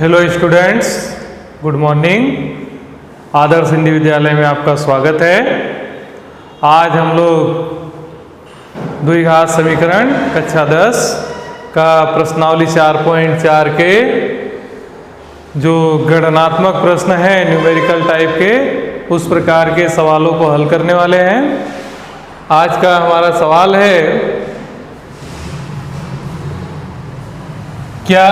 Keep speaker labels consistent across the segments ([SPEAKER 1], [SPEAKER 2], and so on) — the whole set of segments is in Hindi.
[SPEAKER 1] Hello students, good morning. Adarsh Hindi Vidyalaya में आपका स्वागत है। आज हम लोग द्विघात समीकरण कक्षा 10 का प्रश्नावली 4.4 के जो गणनात्मक प्रश्न है न्यूमेरिकल टाइप के, उस प्रकार के सवालों को हल करने वाले हैं। आज का हमारा सवाल है, क्या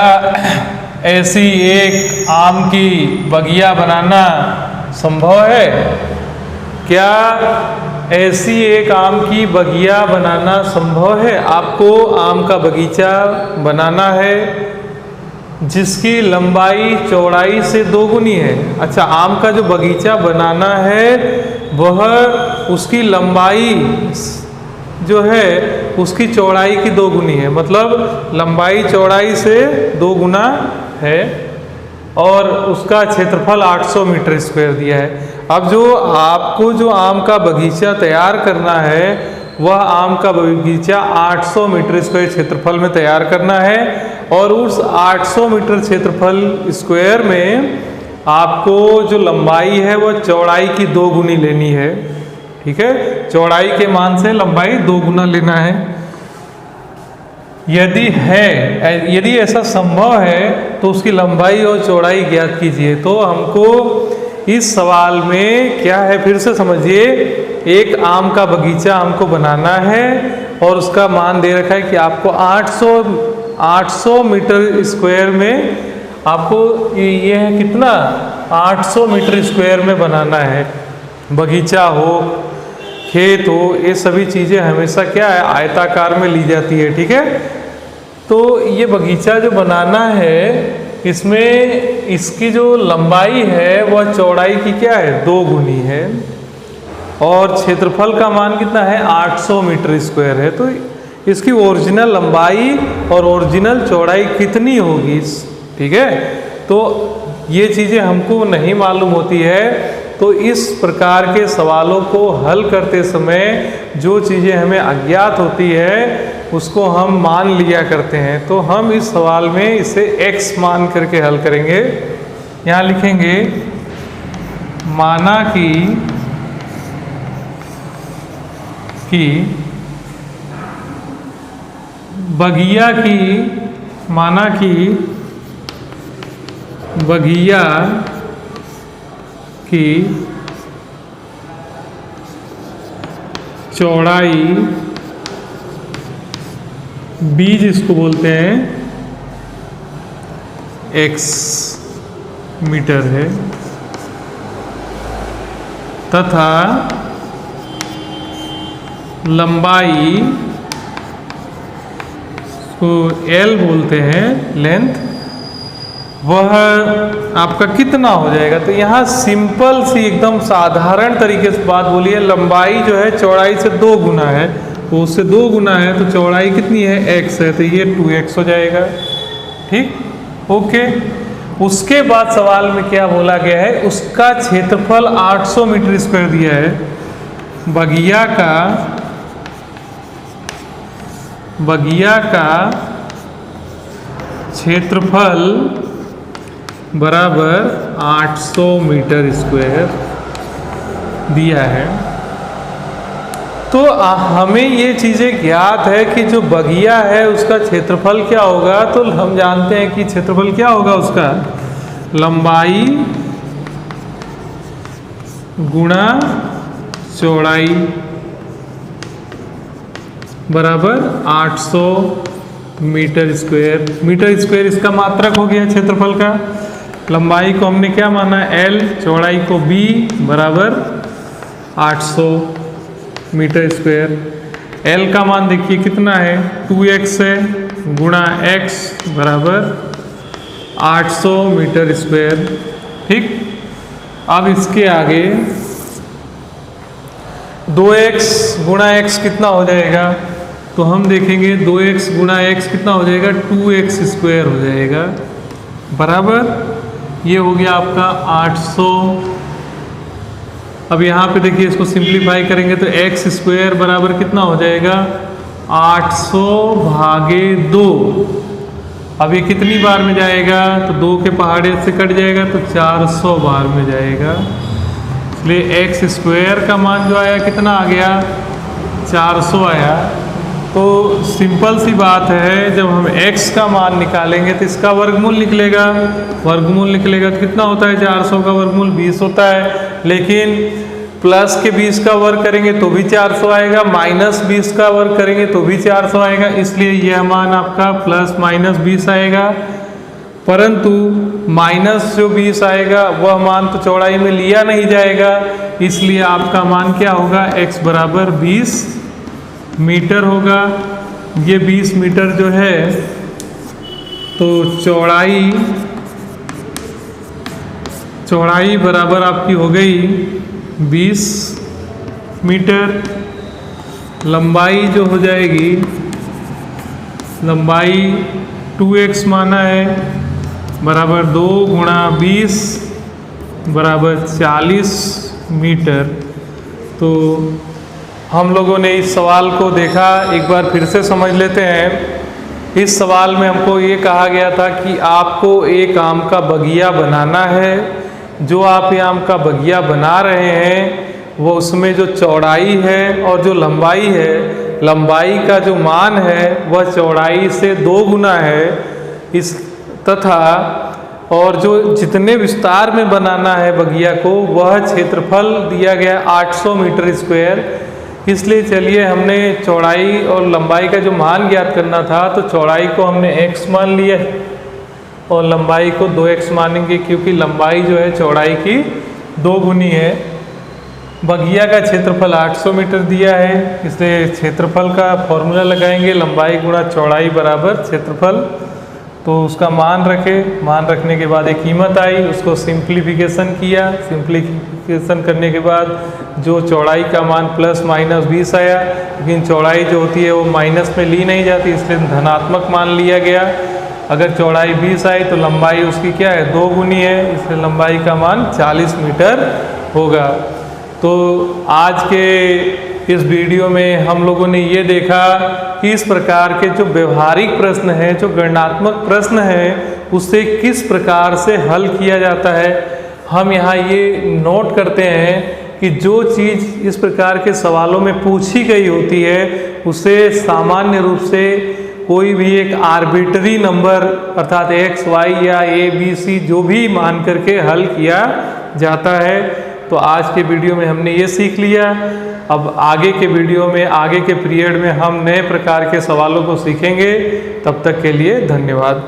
[SPEAKER 1] ऐसी एक आम की बगिया बनाना संभव है? क्या ऐसी एक आम की बगिया बनाना संभव है? आपको आम का बगीचा बनाना है जिसकी लंबाई चौड़ाई से 2 गुनी है। अच्छा, आम का जो बगीचा बनाना है वह उसकी लंबाई जो है उसकी चौड़ाई की 2 गुनी है, मतलब लंबाई चौड़ाई से 2 गुना है और उसका क्षेत्रफल 800 मीटर स्क्वायर दिया है। अब जो आपको जो आम का बगीचा तैयार करना है वह आम का बगीचा 800 मीटर स्क्वायर क्षेत्रफल में तैयार करना है और उस 800 मीटर क्षेत्रफल स्क्वायर में आपको जो लंबाई है वह चौड़ाई की 2 गुनी लेनी है। ठीक है, चौड़ाई के मान से लंबाई 2 गुना लेना है। यदि ऐसा संभव है तो उसकी लंबाई और चौड़ाई ज्ञात कीजिए। तो हमको इस सवाल में क्या है, फिर से समझिए, एक आम का बगीचा हमको बनाना है और उसका मान दे रखा है कि आपको 800 मीटर स्क्वायर में आपको ये है कितना, 800 मीटर स्क्वायर में बनाना है। बगीचा हो, खेत हो, ये सभी चीज़ें हमेशा क्या है, आयताकार में ली जाती है। ठीक है, तो ये बगीचा जो बनाना है इसमें इसकी जो लंबाई है वह चौड़ाई की क्या है, 2 गुनी है और क्षेत्रफल का मान कितना है, 800 मीटर स्क्वायर है। तो इसकी ओरिजिनल लंबाई और ओरिजिनल चौड़ाई कितनी होगी? ठीक है, तो ये चीज़ें हमको नहीं मालूम होती है। तो इस प्रकार के सवालों को हल करते समय जो चीज़ें हमें अज्ञात होती है उसको हम मान लिया करते हैं। तो हम इस सवाल में इसे x मान करके हल करेंगे। यहाँ लिखेंगे, माना कि बगिया की चौड़ाई b जिसको बोलते हैं x मीटर है तथा लंबाई को l बोलते हैं, लेंथ, वह आपका कितना हो जाएगा। तो यहाँ सिंपल सी एकदम साधारण तरीके से बात बोलिए, लंबाई जो है चौड़ाई से 2 गुना है, तो उससे 2 गुना है तो चौड़ाई कितनी है, x है, तो ये 2x हो जाएगा। ठीक, ओके। उसके बाद सवाल में क्या बोला गया है, उसका क्षेत्रफल 800 मीटर स्क्वायर दिया है। बगिया का क्षेत्रफल बराबर 800 मीटर स्क्वायर दिया है। तो हमें ये चीज़ें ज्ञात है कि जो बगिया है उसका क्षेत्रफल क्या होगा। तो हम जानते हैं कि क्षेत्रफल क्या होगा उसका, लंबाई गुणा चौड़ाई बराबर 800 मीटर स्क्वायर। मीटर स्क्वायर इसका मात्रक हो गया क्षेत्रफल का। लंबाई को हमने क्या माना, L, चौड़ाई को B बराबर 800 मीटर स्क्वायर। L का मान देखिए कितना है, 2x है, गुणा x बराबर 800 मीटर स्क्वायर। ठीक, अब इसके आगे 2x गुणा x कितना हो जाएगा, तो हम देखेंगे 2x गुणा x कितना हो जाएगा, 2x स्क्वायर हो जाएगा, बराबर ये हो गया आपका 800। अब यहाँ पे देखिए इसको सिंप्लीफाई करेंगे तो x स्क्वायर बराबर कितना हो जाएगा, 800 भागे 2 अब ये कितनी बार में जाएगा, तो 2 के पहाड़े से कट जाएगा तो 400 बार में जाएगा। इसलिए एक्स स्क्वायर का मान जो आया कितना आ गया, 400 आया। तो सिंपल सी बात है, जब हम x का मान निकालेंगे तो इसका वर्गमूल निकलेगा। वर्गमूल निकलेगा तो कितना होता है, 400 का वर्गमूल 20 होता है। लेकिन प्लस के 20 का वर्ग करेंगे तो भी 400 आएगा, माइनस 20 का वर्ग करेंगे तो भी 400 आएगा। इसलिए यह मान आपका प्लस माइनस 20 आएगा। परंतु माइनस जो 20 आएगा वह मान तो चौड़ाई में लिया नहीं जाएगा, इसलिए आपका मान क्या होगा, x बराबर 20 मीटर होगा। ये 20 मीटर जो है तो चौड़ाई बराबर आपकी हो गई 20 मीटर। लंबाई जो हो जाएगी, लंबाई 2x माना है, बराबर 2 गुणा 20 बराबर 40 मीटर। तो हम लोगों ने इस सवाल को देखा, एक बार फिर से समझ लेते हैं। इस सवाल में हमको ये कहा गया था कि आपको एक आम का बगिया बनाना है। जो आप ये आम का बगिया बना रहे हैं वो उसमें जो चौड़ाई है और जो लंबाई है, लंबाई का जो मान है वह चौड़ाई से 2 गुना है इस तथा और जो जितने विस्तार में बनाना है बगिया को वह क्षेत्रफल दिया गया 800 मीटर स्क्वायर। इसलिए चलिए, हमने चौड़ाई और लंबाई का जो मान ज्ञात करना था तो चौड़ाई को हमने x मान लिया और लंबाई को 2x मानेंगे, क्योंकि लंबाई जो है चौड़ाई की 2 गुनी है। बगिया का क्षेत्रफल 800 मीटर दिया है, इसलिए क्षेत्रफल का फॉर्मूला लगाएंगे, लंबाई गुणा चौड़ाई बराबर क्षेत्रफल। तो उसका मान रखे, मान रखने के बाद एक कीमत आई, उसको सिंप्लीफिकेशन किया। सिंप्लीफिकेशन करने के बाद जो चौड़ाई का मान प्लस माइनस 20 आया, लेकिन चौड़ाई जो होती है वो माइनस में ली नहीं जाती, इसलिए धनात्मक मान लिया गया। अगर चौड़ाई 20 आई तो लंबाई उसकी क्या है, 2 गुनी है, इसलिए लंबाई का मान 40 मीटर होगा। तो आज के इस वीडियो में हम लोगों ने ये देखा कि इस प्रकार के जो व्यवहारिक प्रश्न हैं, जो गणनात्मक प्रश्न हैं, उससे किस प्रकार से हल किया जाता है। हम यहाँ ये नोट करते हैं कि जो चीज़ इस प्रकार के सवालों में पूछी गई होती है उसे सामान्य रूप से कोई भी एक आर्बिट्री नंबर अर्थात x, y या a, b, c जो भी मान करके हल किया जाता है। तो आज के वीडियो में हमने ये सीख लिया। अब आगे के वीडियो में, आगे के पीरियड में हम नए प्रकार के सवालों को सीखेंगे। तब तक के लिए धन्यवाद।